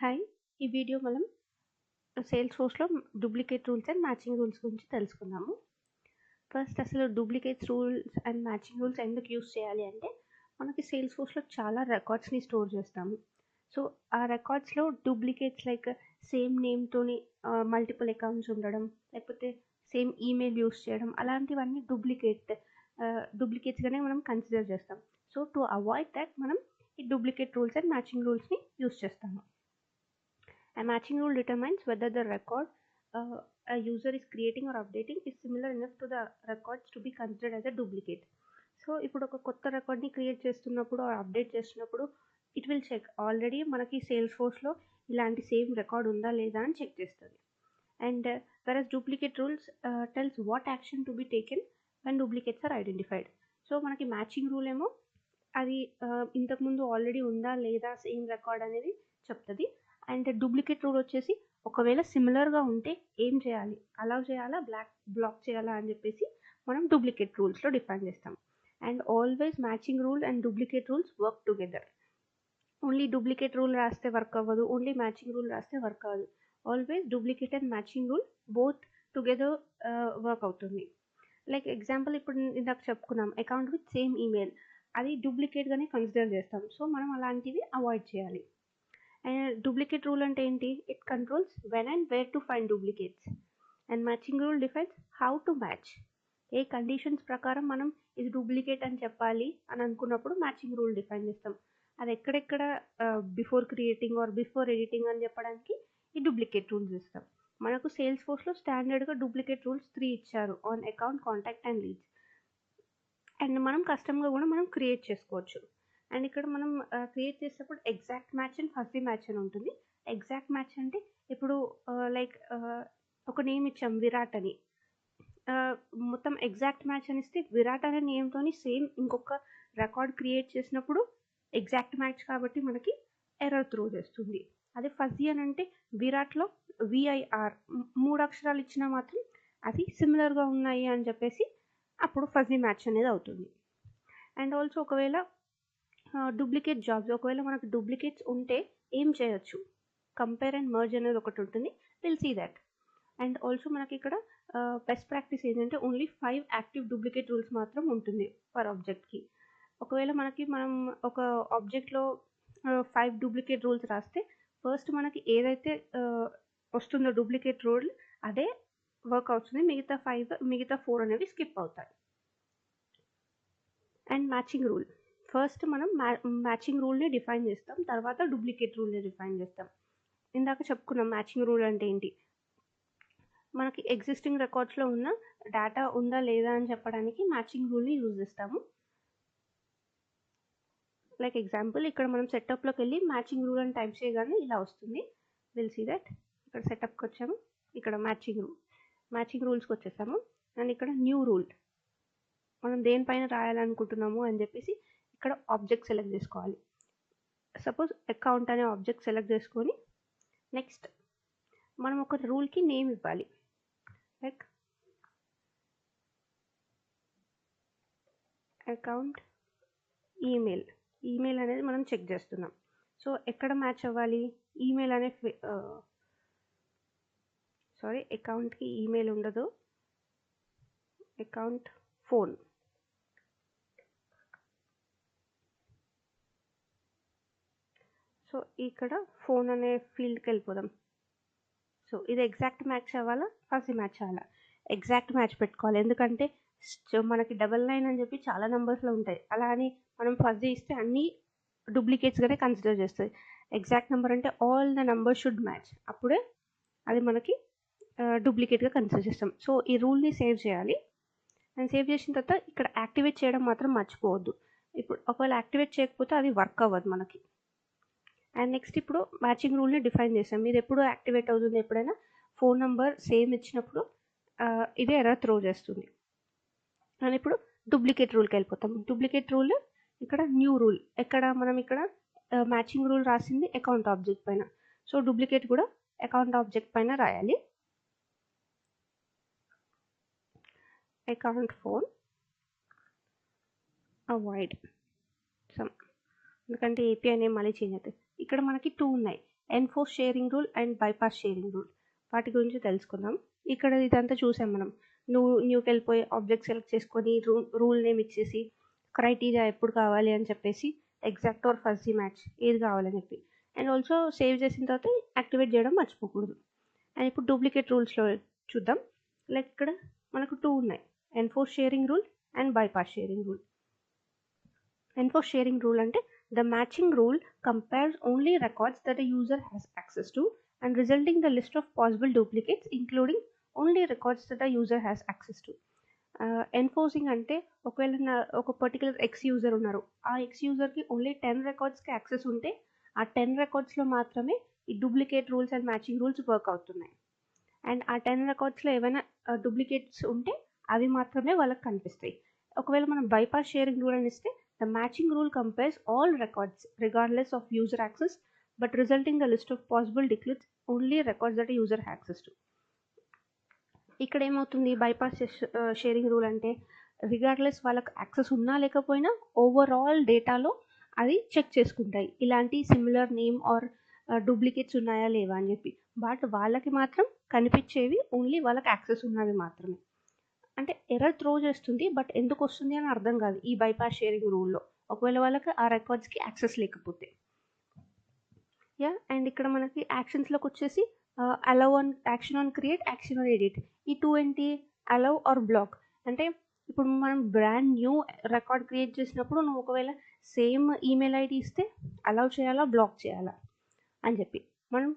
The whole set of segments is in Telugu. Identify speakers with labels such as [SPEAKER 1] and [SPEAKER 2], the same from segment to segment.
[SPEAKER 1] హాయ్! ఈ వీడియో మనం సేల్స్‌ఫోర్స్‌లో duplicate rules and matching rules గురించి తెలుసుకుందాము. ఫస్ట్ అసలు duplicates rules and matching rules ఎందుకు యూజ్ చేయాలి అంటే, మనకి సేల్స్‌ఫోర్స్‌లో చాలా రికార్డ్స్‌ని స్టోర్ చేస్తాము. సో, ఆ రికార్డ్స్‌లో డూప్లికేట్స్ లైక్ సేమ్ నేమ్‌తోని మల్టిపుల్ అకౌంట్స్ ఉండడం, లేకపోతే సేమ్ ఈమెయిల్ యూజ్ చేయడం అలాంటివన్నీ డూప్లికేట్స్‌గానే మనం కన్సిడర్ చేస్తాం. సో, టు అవాయిడ్ థట్ మనం ఈ డూప్లికేట్ రూల్స్ అండ్ మ్యాచింగ్ రూల్స్‌ని యూజ్ చేస్తాము. A matching rule determines whether the record a user is creating or updating is similar enough to the records to be considered as a duplicate. So ఇప్పుడు ఒక కొత్త రికార్డ్ని క్రియేట్ చేస్తున్నప్పుడు అప్డేట్ చేస్తున్నప్పుడు ఇట్ విల్ చెక్ ఆల్రెడీ మనకి సేల్స్ ఫోర్స్లో ఇలాంటి సేమ్ రికార్డ్ ఉందా లేదా అని చెక్ చేస్తుంది. And versus duplicate rules tells what action to be taken when duplicates are identified. So మనకి మ్యాచింగ్ రూల్ ఏమో అది ఇంతకుముందు ఆల్రెడీ ఉందా లేదా సేమ్ రికార్డ్ అనేది చెప్తుంది. అండ్ డూప్లికేట్ రూల్ వచ్చేసి ఒకవేళ సిమిలర్గా ఉంటే ఏం చేయాలి, అలౌ చేయాలా బ్లాక్ చేయాలా అని చెప్పేసి మనం డూప్లికేట్ రూల్స్లో డిఫైన్ చేస్తాం. And always matching rule and duplicate rules work together. Only duplicate rule రాస్తే వర్క్ అవ్వదు, ఓన్లీ మ్యాచింగ్ రూల్ రాస్తే వర్క్ అవ్వదు. Always duplicate and matching rule both together work అవుతుంది. లైక్ ఎగ్జాంపుల్ ఇప్పుడు ఇందాక చెప్పుకున్నాం అకౌంట్ విత్ సేమ్ ఈమెయిల్, అది డూప్లికేట్గానే కన్సిడర్ చేస్తాం. సో మనం అలాంటివి అవాయిడ్ చేయాలి. అండ్ డూప్లికేట్ రూల్ అంటే ఏంటి? It controls when and where to find duplicates. And matching rule defines how to match. ఏ కండిషన్స్ ప్రకారం మనం ఇది డూప్లికేట్ అని చెప్పాలి అని అనుకున్నప్పుడు మ్యాచింగ్ రూల్ డిఫైన్ చేస్తాం. అది ఎక్కడెక్కడ before creating are before editing అని చెప్పడానికి ఈ డూప్లికేట్ రూల్స్ ఇస్తాం. మనకు సేల్స్ ఫోర్స్లో స్టాండర్డ్గా డూప్లికేట్ రూల్స్ 3 ఇచ్చారు, on account, contact and leads. And మనం కస్టమ్గా కూడా మనం క్రియేట్ చేసుకోవచ్చు. అండ్ ఇక్కడ మనం క్రియేట్ చేసేటప్పుడు exact match and fuzzy match అని ఉంటుంది. ఎగ్జాక్ట్ మ్యాచ్ అంటే ఇప్పుడు లైక్ ఒక నేమ్ ఇచ్చాం విరాట్ అని, మొత్తం ఎగ్జాక్ట్ మ్యాచ్ అని ఇస్తే విరాట్ అనే నేమ్తోని సేమ్ ఇంకొక రికార్డ్ క్రియేట్ చేసినప్పుడు ఎగ్జాక్ట్ మ్యాచ్ కాబట్టి మనకి ఎర్రర్ త్రో చేస్తుంది. అదే ఫజీ అని అంటే విరాట్లో విఐఆర్ 3 అక్షరాలు ఇచ్చినా మాత్రం అది సిమిలర్గా ఉన్నాయి అని చెప్పేసి అప్పుడు ఫజీ మ్యాచ్ అనేది అవుతుంది. అండ్ ఆల్సో ఒకవేళ డూప్లికేట్ జాబ్స్, ఒకవేళ మనకు డూప్లికేట్స్ ఉంటే ఏం చేయొచ్చు, కంపేర్ అండ్ మర్జ్ అనేది ఒకటి ఉంటుంది, will see that. And also మనకి ఇక్కడ బెస్ట్ ప్రాక్టీస్ ఏంటంటే ఓన్లీ 5 యాక్టివ్ డూప్లికేట్ రూల్స్ మాత్రం ఉంటుంది పర్ ఆబ్జెక్ట్కి. ఒకవేళ మనం ఒక ఆబ్జెక్ట్లో 5 డూప్లికేట్ రూల్స్ రాస్తే ఫస్ట్ మనకి ఏదైతే వస్తుందో డూప్లికేట్ రూల్ అదే వర్క్ అవుతుంది, మిగతా 4 అనేవి స్కిప్ అవుతాయి. అండ్ మ్యాచింగ్ రూల్, ఫస్ట్ మనం మ్యాచింగ్ రూల్ని డిఫైన్ చేస్తాం, తర్వాత డూప్లికేట్ రూల్ని డిఫైన్ చేస్తాం. ఇందాక చెప్పుకున్నాం మ్యాచింగ్ రూల్ అంటే ఏంటి, మనకి ఎగ్జిస్టింగ్ రికార్డ్స్లో ఉన్న డేటా ఉందా లేదా అని చెప్పడానికి మ్యాచింగ్ రూల్ని యూజ్ చేస్తాము. లైక్ ఎగ్జాంపుల్ ఇక్కడ మనం సెటప్లోకి వెళ్ళి మ్యాచింగ్ రూల్ అని టైప్ చేయగానే ఇలా వస్తుంది, విల్ సీ దట్. ఇక్కడ సెటప్కి వచ్చాము, ఇక్కడ మ్యాచింగ్ రూల్స్కి వచ్చేసాము. అండ్ ఇక్కడ న్యూ రూల్, మనం దేనిపైన రాయాలనుకుంటున్నాము అని చెప్పేసి ఇక్కడ ఆబ్జెక్ట్ సెలెక్ట్ చేసుకోవాలి. సపోజ్ అకౌంట్ అనే ఆబ్జెక్ట్ సెలెక్ట్ చేసుకొని నెక్స్ట్ మనం ఒక రూల్కి నేమ్ ఇవ్వాలి. లైక్ అకౌంట్ ఈమెయిల్ అనేది మనం చెక్ చేస్తున్నాం. సో ఎక్కడ మ్యాచ్ అవ్వాలి, ఈమెయిల్ అనే అకౌంట్కి ఈమెయిల్ ఉండదు, అకౌంట్ ఫోన్. సో ఇక్కడ ఫోన్ అనే ఫీల్డ్కి వెళ్ళిపోదాం. సో ఇది ఎగ్జాక్ట్ మ్యాచ్ అవ్వాలా, ఫజీ మ్యాచ్ అవ్వాలా? ఎగ్జాక్ట్ మ్యాచ్ పెట్టుకోవాలి, ఎందుకంటే మనకి 99 అని చెప్పి చాలా నెంబర్స్లో ఉంటాయి, అలా అని మనం ఫజీ ఇస్తే అన్నీ డూప్లికేట్స్గానే కన్సిడర్ చేస్తుంది. ఎగ్జాక్ట్ నెంబర్ అంటే all the number should match, అప్పుడే అది మనకి డూప్లికేట్గా కన్సిడర్ చేస్తాం. సో ఈ రూల్ని సేవ్ చేయాలి. అండ్ సేవ్ చేసిన తర్వాత ఇక్కడ యాక్టివేట్ చేయడం మాత్రం మర్చిపోవద్దు. ఇప్పుడు ఒకవేళ యాక్టివేట్ చేయకపోతే అది వర్క్ అవ్వదు మనకి. అండ్ నెక్స్ట్ ఇప్పుడు మ్యాచింగ్ రూల్ని డిఫైన్ చేసాం. మీరు ఎప్పుడు యాక్టివేట్ అవుతుంది, ఎప్పుడైనా ఫోన్ నెంబర్ సేమ్ ఇచ్చినప్పుడు ఇదే ఎర్రర్ త్రో చేస్తుంది. అండ్ ఇప్పుడు డూప్లికేట్ రూల్కి వెళ్ళిపోతాం. డూప్లికేట్ రూల్ ఇక్కడ న్యూ రూల్, మనం ఇక్కడ మ్యాచింగ్ రూల్ రాసింది అకౌంట్ ఆబ్జెక్ట్ పైన, సో డూప్లికేట్ కూడా అకౌంట్ ఆబ్జెక్ట్ పైన రాయాలి. అకౌంట్ ఫోన్ అవాయిడ్ సమ్, ఎందుకంటే ఏపీఐ నేమ్ మళ్ళీ చేంజ్ అవుతుంది. ఇక్కడ మనకి 2 ఉన్నాయి, enforce sharing rule and bypass sharing rule వాటి గురించి తెలుసుకుందాం. ఇక్కడ ఇదంతా చూసాం మనం. న్యూకి వెళ్ళిపోయి ఆబ్జెక్ట్ సెలెక్ట్ చేసుకొని రూల్ నేమ్ ఇచ్చేసి క్రైటీరియా ఎప్పుడు కావాలి అని చెప్పేసి ఎగ్జాక్ట్ ఆర్ ఫజీ మ్యాచ్ ఏది కావాలని చెప్పి అండ్ ఆల్సో సేవ్ చేసిన తర్వాత యాక్టివేట్ చేయడం మర్చిపోకూడదు. అండ్ ఇప్పుడు డూప్లికేట్ రూల్స్లో చూద్దాం. లైక్ ఇక్కడ మనకు 2 ఉన్నాయి, enforce sharing rule and bypass sharing rule. Enforce sharing rule అంటే the matching rule compares only records that a user has access to and resulting the list of possible duplicates including only records that a user has access to. Enforcing అంటే ఒకవేళ ఒక పర్టికులర్ ఎక్స్ యూజర్ ఉన్నారు, ఆ ఎక్స్ యూజర్కి ఓన్లీ 10 రికార్డ్స్కి యాక్సెస్ ఉంటే ఆ 10 రికార్డ్స్లో మాత్రమే ఈ duplicate rules and matching rules work అవుతున్నాయి. అండ్ ఆ 10 రికార్డ్స్లో ఏమైనా డూప్లికేట్స్ ఉంటే అవి మాత్రమే వాళ్ళకి కనిపిస్తాయి. ఒకవేళ మనం బైపాస్ షేరింగ్ రూల్ అని ఇస్తే the matching rule compares all records regardless of user access but resulting the list of possible declares only records that a user has access to. ఇక్కడ ఏమవుతుంది, బైపాస్ షేరింగ్ రూల్ అంటే రిగార్డ్లెస్ వాళ్ళకి యాక్సెస్ ఉన్నా లేకపోయినా ఓవరాల్ డేటాలో అది చెక్ చేసుకుంటాయి ఇలాంటి సిమిలర్ నేమ్ ఆర్ డూప్లికేట్స్ ఉన్నాయా లేవా అని చెప్పి. బట్ వాళ్ళకి మాత్రం కనిపించేవి ఓన్లీ వాళ్ళకి యాక్సెస్ ఉన్నవి మాత్రమే. అంటే ఎర్రర్ త్రో చేస్తుంది బట్ ఎందుకు వస్తుంది అని అర్థం కాదు ఈ బైపాస్ షేరింగ్ రూల్లో, ఒకవేళ వాళ్ళకి ఆ రికార్డ్స్కి యాక్సెస్ లేకపోతే. అండ్ ఇక్కడ మనకి యాక్షన్స్లోకి వచ్చేసి allow on action on create, action on edit. ఈ 2 ఏంటి, అలౌ ఆర్ బ్లాక్. అంటే ఇప్పుడు మనం బ్రాండ్ న్యూ రికార్డ్ క్రియేట్ చేసినప్పుడు నువ్వు ఒకవేళ సేమ్ ఈమెయిల్ ఐడి ఇస్తే అలౌ చేయాలా బ్లాక్ చేయాలా అని చెప్పి మనం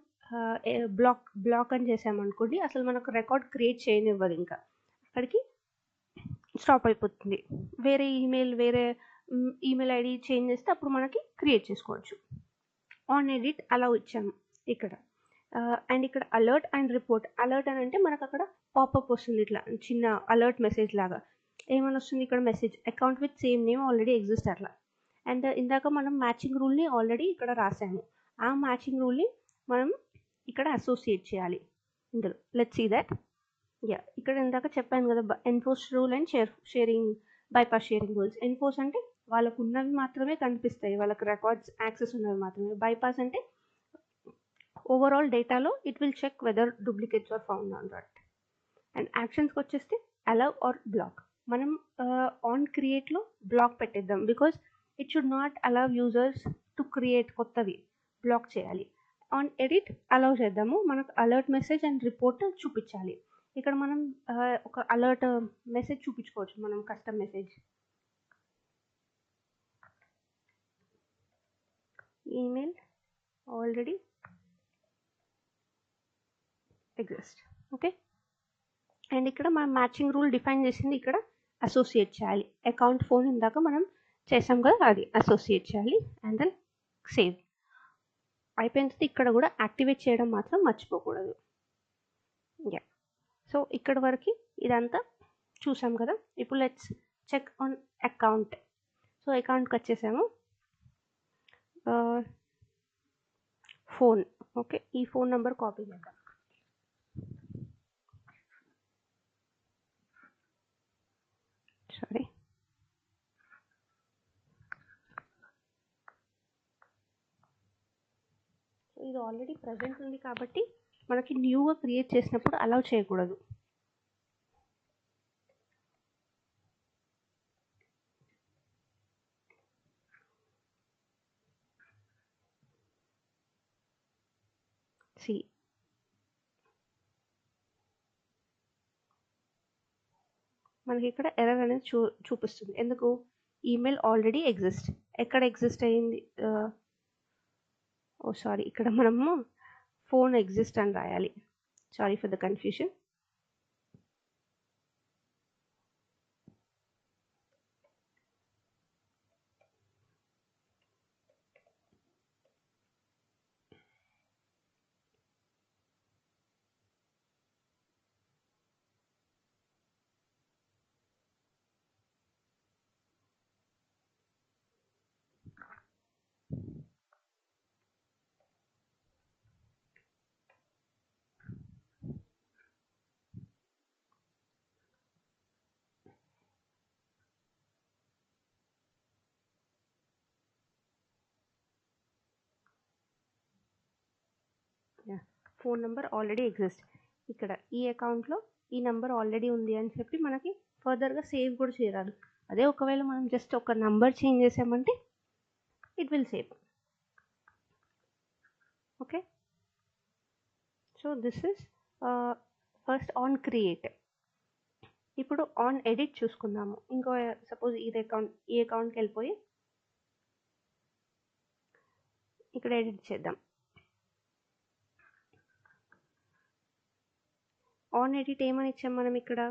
[SPEAKER 1] బ్లాక్ అని చేసామనుకోండి అసలు మనకు రికార్డ్ క్రియేట్ చేయనివ్వదు, ఇంకా అక్కడికి స్టాప్ అయిపోతుంది. వేరే ఈమెయిల్ ఐడి చేంజ్ చేస్తే అప్పుడు మనకి క్రియేట్ చేసుకోవచ్చు. ఆన్ ఎడిట్ అలౌ ఇచ్చాము ఇక్కడ. అండ్ ఇక్కడ అలర్ట్ అండ్ రిపోర్ట్. అలర్ట్ అని అంటే మనకు అక్కడ పాపప్ వస్తుంది, ఇట్లా చిన్న అలర్ట్ మెసేజ్ లాగా. ఏమని వస్తుంది ఇక్కడ, message account with same name already exist అట్లా. అండ్ ఇందాక మనం మ్యాచింగ్ రూల్ని ఆల్రెడీ ఇక్కడ రాసాము, ఆ మ్యాచింగ్ రూల్ని మనం ఇక్కడ అసోసియేట్ చేయాలి ఇందులో. Let's see that. ఇక్కడ ఇందాక చెప్పాను కదా, enforce rule and sharing bypass sharing rules. Enforce అంటే వాళ్ళకు ఉన్నవి మాత్రమే కనిపిస్తాయి, వాళ్ళకి రికార్డ్స్ యాక్సెస్ ఉన్నవి మాత్రమే. బైపాస్ అంటే ఓవరాల్ డేటాలో it will check whether duplicates are found on that. And యాక్షన్స్కి వచ్చేస్తే అలౌ ఆర్ బ్లాక్. మనం ఆన్ క్రియేట్లో బ్లాక్ పెట్టేద్దాం, because it should not allow users to create కొత్తవి, బ్లాక్ చేయాలి. ఆన్ ఎడిట్ అలౌ చేద్దాము, మనకు అలర్ట్ మెసేజ్ అండ్ రిపోర్ట్ చూపించాలి. ఇక్కడ మనం ఒక అలర్ట్ మెసేజ్ చూపించుకోవచ్చు, మనం custom message email already exist. Okay. And ఇక్కడ మనం మ్యాచింగ్ రూల్ డిఫైన్ చేసింది ఇక్కడ అసోసియేట్ చేయాలి. అకౌంట్ ఫోన్ ఇందాక మనం చేసాం కదా, అది అసోసియేట్ చేయాలి. అండ్ దెన్ సేవ్ అయిపోయిన తర్వాత ఇక్కడ కూడా యాక్టివేట్ చేయడం మాత్రం మర్చిపోకూడదు. సో ఇక్కడ వరకు ఇదంతా చూసాం కదా. ఇప్పుడు let's check on account. So అకౌంట్కి వచ్చేసాము. ఫోన్, ఓకే, ఈ ఫోన్ నెంబర్ కాపీ చేద్దాం. సారీ, ఇది ఆల్రెడీ ప్రజెంట్ ఉంది కాబట్టి మనకి న్యూగా క్రియేట్ చేసినప్పుడు అలౌ చేయకూడదు. సి మనకి ఇక్కడ ఎర్రర్ అనేది చూపిస్తుంది. ఎందుకు, ఈమెయిల్ ఆల్రెడీ ఎగ్జిస్ట్. ఎక్కడ ఎగ్జిస్ట్ అయ్యింది, ఓ సారీ, ఇక్కడ మనము ఫోన్ ఎగ్జిస్ట్ అని రాయాలి. Sorry for the confusion. Phone number already exist. ఇక్కడ ఈ అకౌంట్లో ఈ నెంబర్ ఆల్రెడీ ఉంది అని చెప్పి మనకి ఫర్దర్గా సేవ్ కూడా చేయరాదు. అదే ఒకవేళ మనం జస్ట్ ఒక నంబర్ చేంజ్ చేసామంటే it will save. Okay, so this is first on create. ఇప్పుడు ఆన్ ఎడిట్ చూసుకుందాము. ఇంకో సపోజ్ ఈ అకౌంట్కి వెళ్ళిపోయి ఇక్కడ ఎడిట్ చేద్దాం. ఆన్ ఎడిట్ ఏమని ఇచ్చాం మనం ఇక్కడ?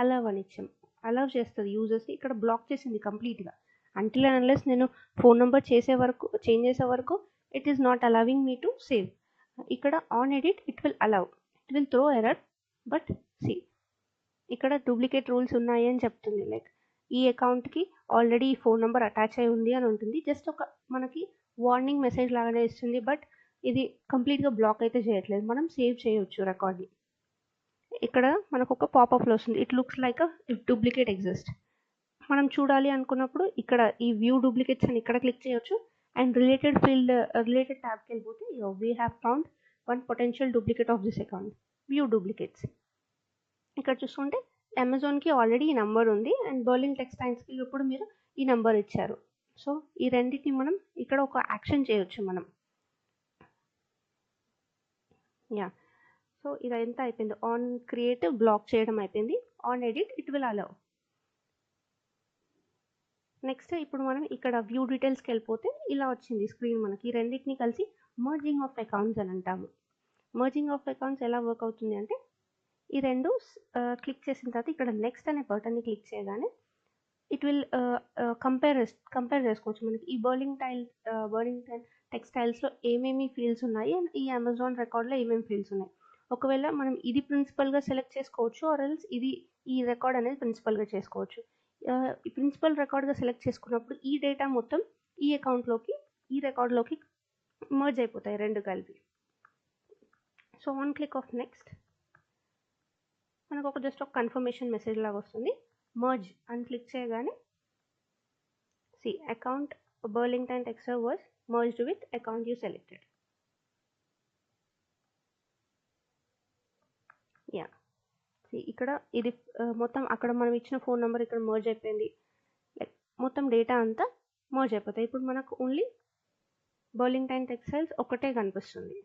[SPEAKER 1] అలవ్ అని ఇచ్చాం. అలవ్ చేస్తుంది యూజర్స్ని. ఇక్కడ బ్లాక్ చేసింది కంప్లీట్గా. అంటిల్ అండ్ అన్లెస్ నేను ఫోన్ నెంబర్ చేంజ్ చేసే వరకు it is not allowing me to save. ఇక్కడ on edit it will allow, it will throw error. But see ఇక్కడ డూప్లికేట్ రూల్స్ ఉన్నాయి అని చెప్తుంది. లైక్ ఈ అకౌంట్కి ఆల్రెడీ ఈ ఫోన్ నెంబర్ అటాచ్ అయి ఉంది అని ఉంటుంది. జస్ట్ ఒక మనకి వార్నింగ్ మెసేజ్ లాగానే ఇస్తుంది. బట్ ఇది కంప్లీట్గా బ్లాక్ అయితే చేయట్లేదు. మనం సేవ్ చేయొచ్చు రికార్డ్ని. ఇక్కడ మనకు ఒక పాపప్లో వస్తుంది, it looks like if duplicate exist. మనం చూడాలి అనుకున్నప్పుడు ఇక్కడ ఈ వ్యూ డూప్లికేట్స్ అని ఇక్కడ క్లిక్ చేయొచ్చు. అండ్ రిలేటెడ్ ట్యాబ్కి వెళ్ళిపోతే we have found one potential duplicate of this account, view duplicates. ఇక్కడ చూసుకుంటే అమెజాన్కి ఆల్రెడీ ఈ నెంబర్ ఉంది అండ్ బర్లింగ్ టెక్స్టైల్స్కి ఇప్పుడు మీరు ఈ నెంబర్ ఇచ్చారు. సో ఈ రెండింటిని మనం ఇక్కడ ఒక యాక్షన్ చేయొచ్చు మనం. యా, సో ఇదంతా అయిపోయింది. ఆన్ క్రియేట్ బ్లాక్ చేయడం అయిపోయింది. On edit it will allow. Next ఇప్పుడు మనం ఇక్కడ వ్యూ డీటెయిల్స్కి వెళ్ళిపోతే ఇలా వచ్చింది స్క్రీన్ మనకి. ఈ రెండింటిని కలిసి మర్జింగ్ ఆఫ్ అకౌంట్స్ అని అంటాము. మర్జింగ్ ఆఫ్ అకౌంట్స్ ఎలా వర్క్ అవుతుంది అంటే ఈ రెండు క్లిక్ చేసిన తర్వాత ఇక్కడ నెక్స్ట్ అనే బటన్ని క్లిక్ చేయగానే ఇట్ విల్ కంపేర్ చేసుకోవచ్చు మనకి ఈ బర్లింగ్ టెక్స్టైల్స్లో ఏమేమి ఫీల్డ్స్ ఉన్నాయి అండ్ ఈ అమెజాన్ రికార్డ్లో ఏమేమి ఫీల్డ్స్ ఉన్నాయి. ఒకవేళ మనం ఇది ప్రిన్సిపల్గా సెలెక్ట్ చేసుకోవచ్చు, ఆర్ ఎల్స్ ఈ రికార్డ్ అనేది ప్రిన్సిపల్గా చేసుకోవచ్చు. ఈ ప్రిన్సిపల్ రికార్డ్గా సెలెక్ట్ చేసుకున్నప్పుడు ఈ డేటా మొత్తం ఈ రికార్డ్లోకి మర్జ్ అయిపోతాయి రెండు కలిపి. So on click of next మనకు జస్ట్ ఒక కన్ఫర్మేషన్ మెసేజ్ లాగా వస్తుంది. మర్జ్ అని క్లిక్ చేయగానే C account Burlington textile was merged with account you selected. Yeah, ఇక్కడ ఇది మొత్తం అక్కడ మనం ఇచ్చిన ఫోన్ నెంబర్ ఇక్కడ మర్జ్ అయిపోయింది. లైక్ మొత్తం డేటా అంతా మర్జ్ అయిపోతాయి. ఇప్పుడు మనకు ఓన్లీ బర్లింగ్టన్ టెక్స్టైల్స్ ఒకటే కనిపిస్తుంది.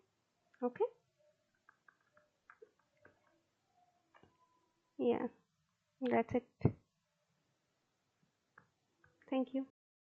[SPEAKER 1] Okay, yeah, that's it. Thank you.